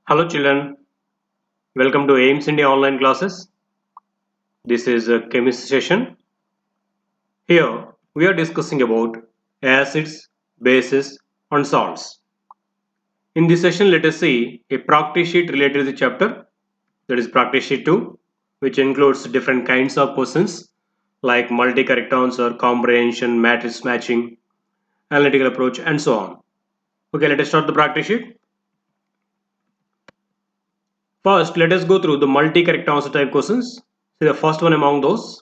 Hello children, welcome to AIMS India online classes. This is a chemistry session. Here we are discussing about acids, bases and salts. In this session let us see a practice sheet related to the chapter, that is practice sheet 2, which includes different kinds of questions like multi-correct answer, comprehension, matrix matching, analytical approach and so on. Okay, let us start the practice sheet. First, let us go through the multi-correct answer type questions. See the first one among those.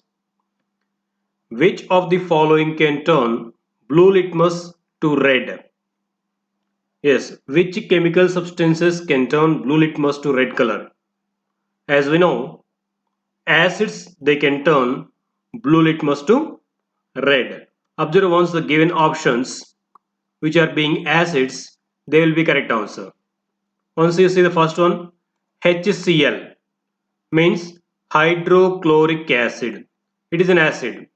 Which of the following can turn blue litmus to red? Yes, which chemical substances can turn blue litmus to red color? As we know, acids they can turn blue litmus to red. Observe once the given options which are being acids, they will be correct answer. Once you see the first one, HCl means hydrochloric acid. It is an acid.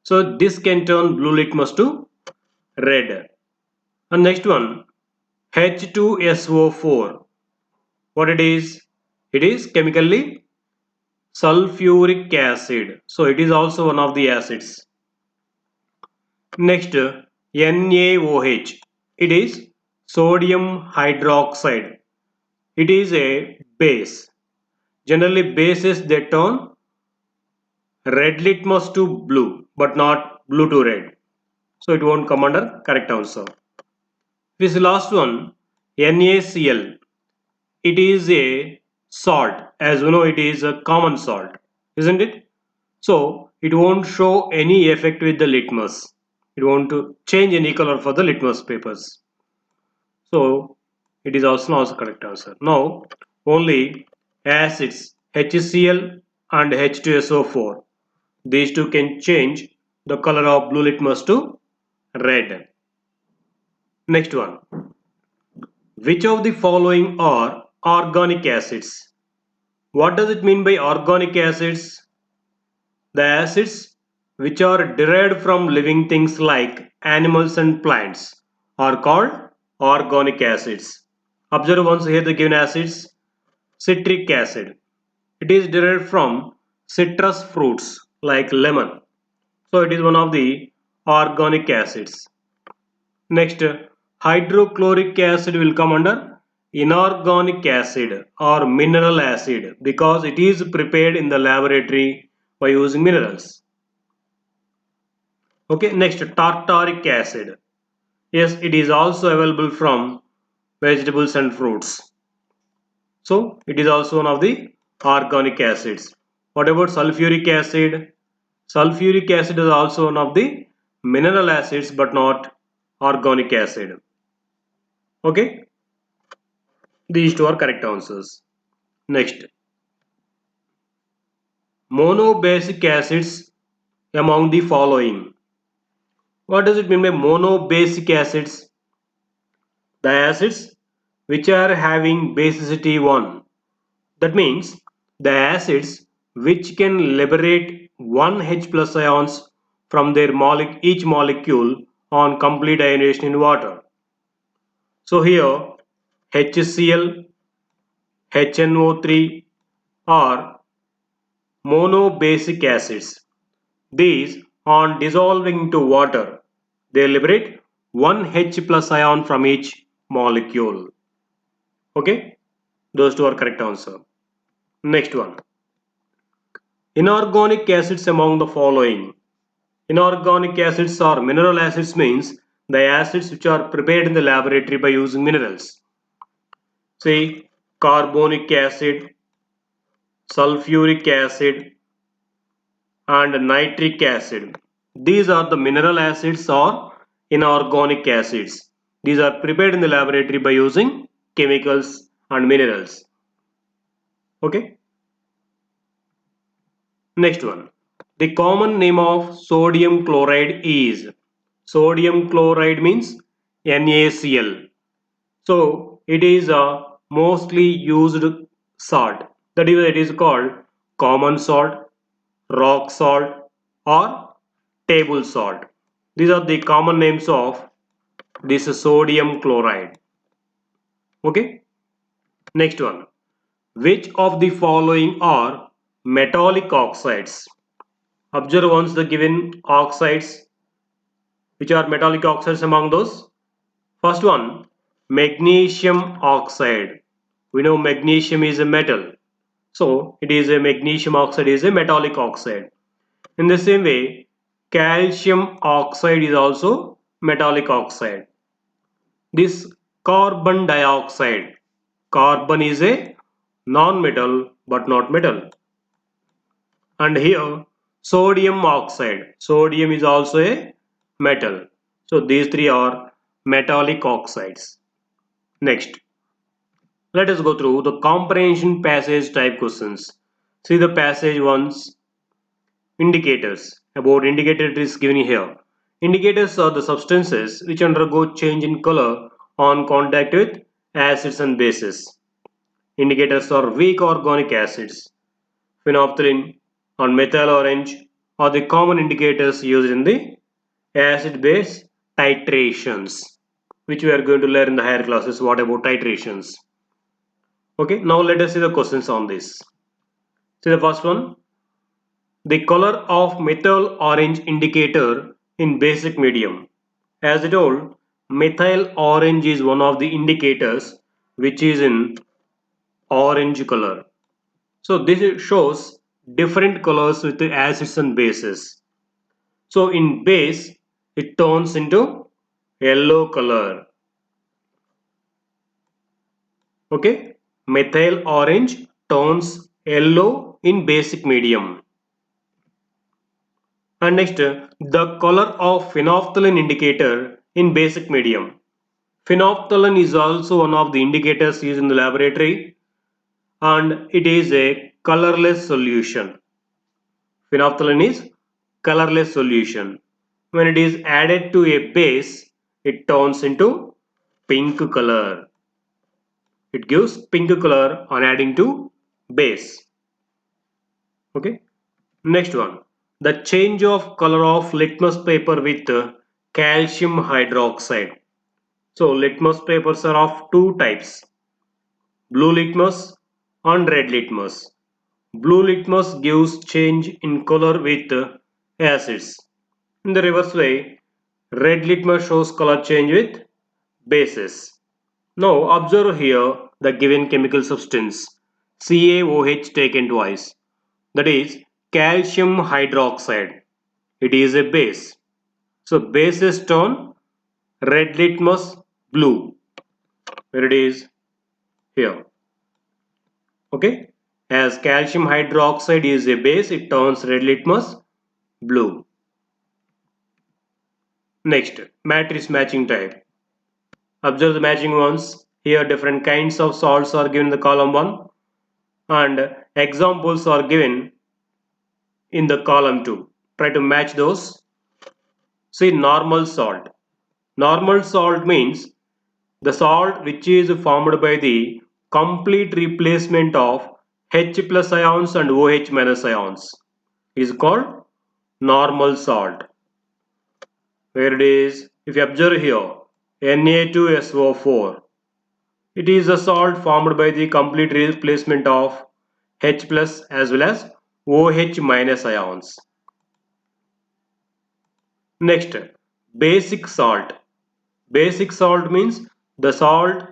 So this can turn blue litmus to red. And next one, H2SO4. What it is? It is chemically sulfuric acid. So it is also one of the acids. Next, NaOH. It is sodium hydroxide. It is a base. Generally bases they turn red litmus to blue, but not blue to red. So it won't come under correct answer. This last one, NaCl. It is a salt. As we know, it is a common salt, isn't it? So it won't show any effect with the litmus. It won't change any color for the litmus papers. So it is also correct answer. Now only acids HCl and H2SO4. These two can change the color of blue litmus to red. Next one. Which of the following are organic acids? What does it mean by organic acids? The acids which are derived from living things like animals and plants are called organic acids. Observe once here the given acids. Citric acid. It is derived from citrus fruits like lemon. So it is one of the organic acids. Next, hydrochloric acid will come under inorganic acid or mineral acid because it is prepared in the laboratory by using minerals. Okay, next, tartaric acid. Yes, it is also available from vegetables and fruits. So it is also one of the organic acids. What about sulfuric acid? Sulfuric acid is also one of the mineral acids but not organic acid. Okay, these two are correct answers. Next, monobasic acids among the following. What does it mean by monobasic acids? The acids which are having basicity 1. That means the acids which can liberate 1 H plus ions from their each molecule on complete ionization in water. So here HCl, HNO3 are monobasic acids. These, on dissolving into water, they liberate 1 H plus ion from each molecule. Okay, those two are correct answer. Next one. Inorganic acids among the following. Inorganic acids or mineral acids means the acids which are prepared in the laboratory by using minerals. Say carbonic acid, sulfuric acid, and nitric acid. These are the mineral acids or inorganic acids. These are prepared in the laboratory by using chemicals and minerals. Okay. Next one. The common name of sodium chloride is. Sodium chloride means NaCl. So it is a mostly used salt. That is, it is called common salt, rock salt, or table salt. These are the common names of this sodium chloride. Okay. Next one. Which of the following are metallic oxides? Observe once the given oxides. Which are metallic oxides among those? First one, magnesium oxide. We know magnesium is a metal. So it is a magnesium oxide is a metallic oxide. In the same way, calcium oxide is also metallic oxide. This carbon dioxide. Carbon is a non-metal but not metal. And here sodium oxide. Sodium is also a metal. So these three are metallic oxides. Next, let us go through the comprehension passage type questions. See the passage ones. Indicators. About indicator it is given here. Indicators are the substances which undergo change in color on contact with acids and bases. Indicators are weak organic acids, phenolphthalein and methyl orange are the common indicators used in the acid-base titrations, which we are going to learn in the higher classes. What about titrations? Okay, now let us see the questions on this. See the first one. The color of methyl orange indicator in basic medium. As I told, methyl orange is one of the indicators which is in orange color. So this shows different colors with the acids and bases. So in base, it turns into yellow color. Okay, methyl orange turns yellow in basic medium. And next, the color of phenolphthalein indicator in basic medium. Phenolphthalein is also one of the indicators used in the laboratory and it is a colorless solution. Phenolphthalein is colorless solution. When it is added to a base, it turns into pink color. It gives pink color on adding to base. Okay. Next one. The change of color of litmus paper with calcium hydroxide. So litmus papers are of two types. Blue litmus and red litmus. Blue litmus gives change in color with acids. In the reverse way, red litmus shows color change with bases. Now observe here the given chemical substance CaOH taken twice, that is calcium hydroxide. It is a base. So bases turn red litmus blue, where it is here. Okay, as calcium hydroxide is a base, it turns red litmus blue. Next, matrix matching type. Observe the matching ones. Here different kinds of salts are given in the column 1 and examples are given in the column 2. Try to match those. See normal salt. Normal salt means the salt which is formed by the complete replacement of H plus ions and OH minus ions is called normal salt. Where it is, if you observe here, Na2SO4. It is a salt formed by the complete replacement of H plus as well as OH minus ions. Next, basic salt. Basic salt means the salt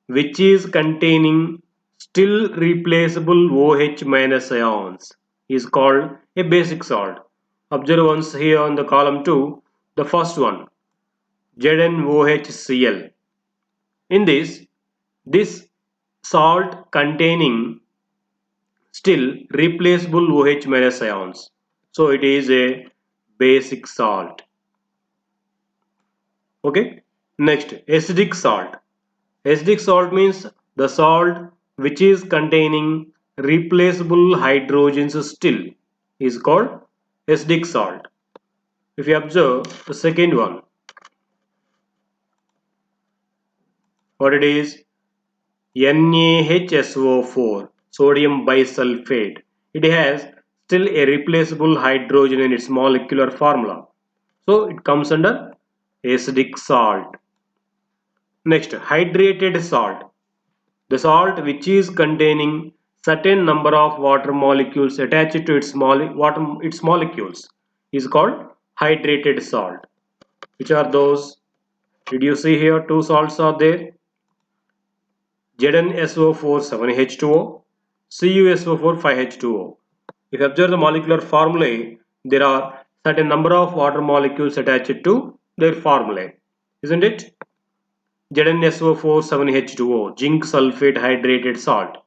which is containing still replaceable OH minus ions is called a basic salt. Observe once here on the column 2, the first one, ZnOHCl. In this salt containing still replaceable OH minus ions. So it is a basic salt. Okay. Next, acidic salt. Acidic salt means the salt which is containing replaceable hydrogens still is called acidic salt. If you observe the second one, what it is, NaHSO4, sodium bisulfate. It has still a replaceable hydrogen in its molecular formula. So it comes under acidic salt. Next, hydrated salt. The salt which is containing certain number of water molecules attached to its molecules is called hydrated salt. Which are those? Did you see here two salts are there? ZnSO4 7H2O, CuSO4 5H2O. If you observe the molecular formulae, there are certain number of water molecules attached to their formulae, isn't it? ZnSO4 7H2O, zinc sulfate hydrated salt,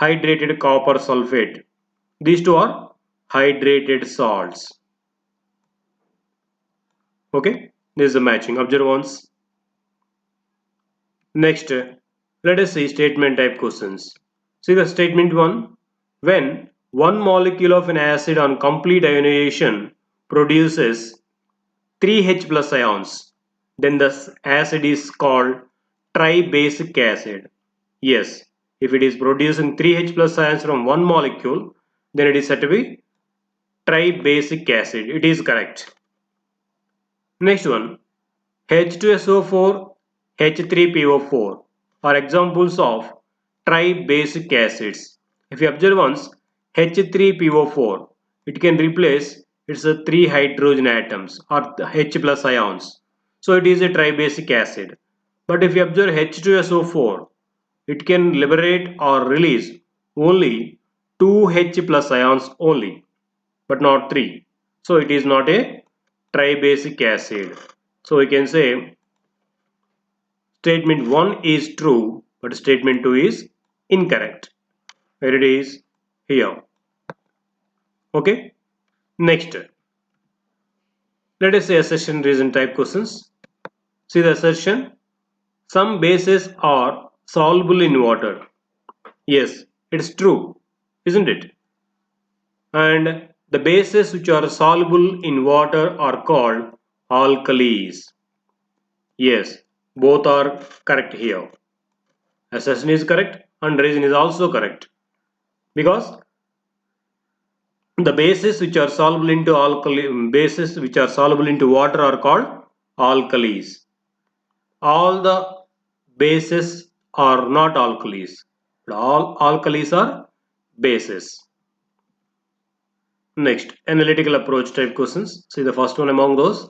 hydrated copper sulfate. These two are hydrated salts. Okay, this is the matching. Observe once. Next, let us see statement type questions. See the statement 1. When one molecule of an acid on complete ionization produces 3H plus ions, then the acid is called tribasic acid. Yes, if it is producing 3H plus ions from one molecule, then it is said to be tribasic acid. It is correct. Next one, H2SO4, H3PO4 are examples of tribasic acids. If you observe once, H3PO4, it can replace its 3 hydrogen atoms or the H plus ions. So it is a tribasic acid. But if you observe H2SO4, it can liberate or release only 2 H plus ions only, but not 3. So it is not a tribasic acid. So we can say statement 1 is true, but statement 2 is incorrect. Where it is here. Okay. Next, let us say assertion reason type questions. See the assertion. Some bases are soluble in water. Yes, it's true, isn't it? And the bases which are soluble in water are called alkalis. Yes, both are correct here. Assertion is correct and reason is also correct because the bases which are soluble into bases which are soluble into water are called alkalis. All the bases are not alkalis, but all alkalis are bases. Next, analytical approach type questions. See the first one among those.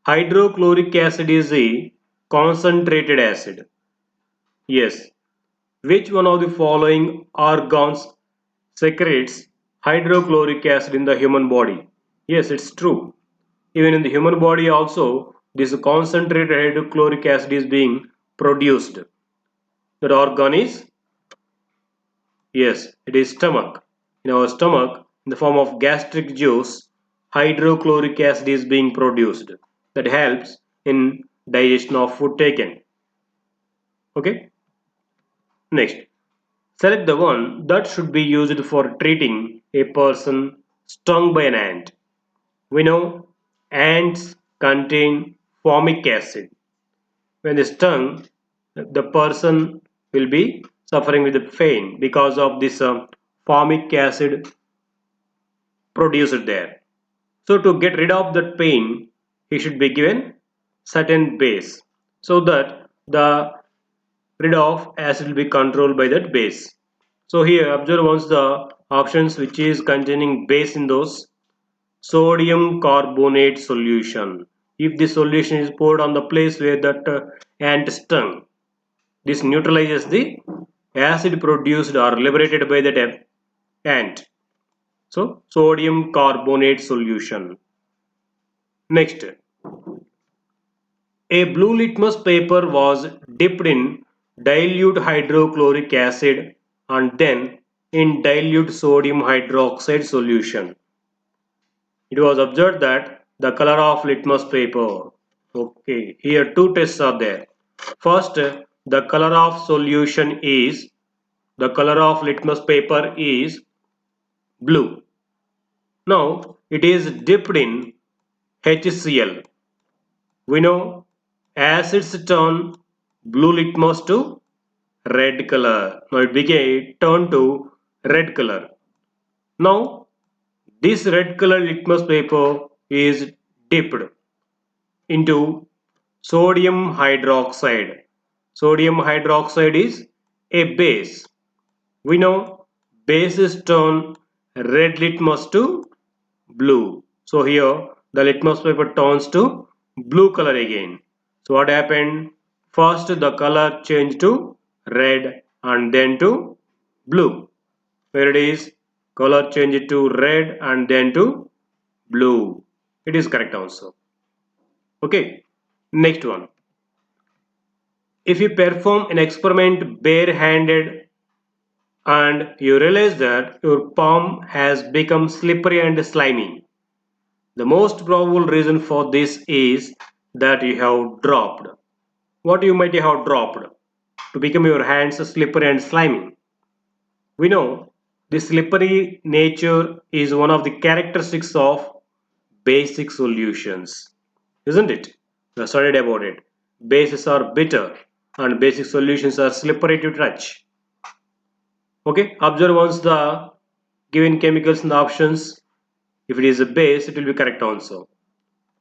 Hydrochloric acid is a concentrated acid. Yes. Which one of the following organs secretes hydrochloric acid in the human body? Yes, it's true. Even in the human body also, this concentrated hydrochloric acid is being produced. That organ is, yes, it is stomach. In our stomach, in the form of gastric juice, hydrochloric acid is being produced. That helps in digestion of food taken. Okay. Next, select the one that should be used for treating a person stung by an ant. We know ants contain formic acid. When they stung, the person will be suffering with the pain because of this formic acid produced there. So to get rid of that pain, he should be given certain base so that the rid of acid will be controlled by that base. So here observe once the options which is containing base in those sodium carbonate solution. If the solution is poured on the place where that ant stung, this neutralizes the acid produced or liberated by that ant. So sodium carbonate solution. Next, a blue litmus paper was dipped in dilute hydrochloric acid and then in dilute sodium hydroxide solution. It was observed that the color of litmus paper. Okay, here two tests are there. First, the color of solution is, the color of litmus paper is blue. Now, it is dipped in HCl. We know acids turn blue litmus to red color. Now it turned to red color. Now this red color litmus paper is dipped into sodium hydroxide. Sodium hydroxide is a base. We know base is turn red litmus to blue. So here the litmus paper turns to blue color again. So what happened? First the color changed to red and then to blue. Where it is color changed to red and then to blue. It is correct also. Okay. Next one. If you perform an experiment barehanded and you realize that your palm has become slippery and slimy, the most probable reason for this is that you have dropped. What you might have dropped to become your hands slippery and slimy? We know the slippery nature is one of the characteristics of basic solutions, isn't it? We have studied about it. Bases are bitter and basic solutions are slippery to touch. Okay, observe once the given chemicals in the options. If it is a base, it will be correct also.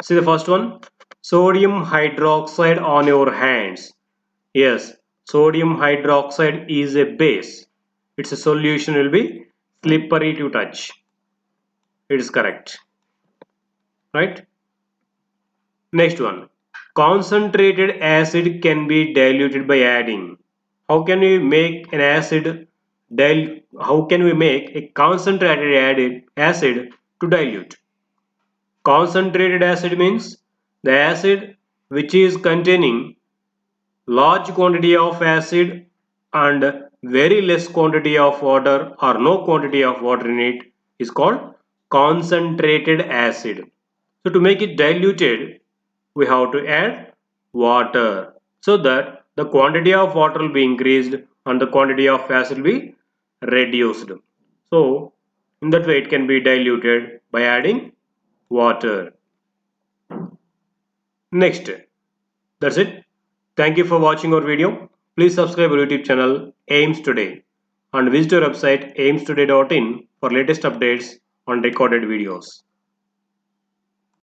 See the first one, sodium hydroxide on your hands. Yes, sodium hydroxide is a base. Its solution will be slippery to touch. It is correct, right? Next one, concentrated acid can be diluted by adding. How can we make an acid how can we make a concentrated added acid to dilute? Concentrated acid means the acid which is containing large quantity of acid and very less quantity of water or no quantity of water in it is called concentrated acid. So to make it diluted, we have to add water so that the quantity of water will be increased and the quantity of acid will be reduced. So in that way it can be diluted by adding water. Next, that's it. Thank you for watching our video. Please subscribe our YouTube channel AIMS Today and visit our website aimstoday.in for latest updates on recorded videos.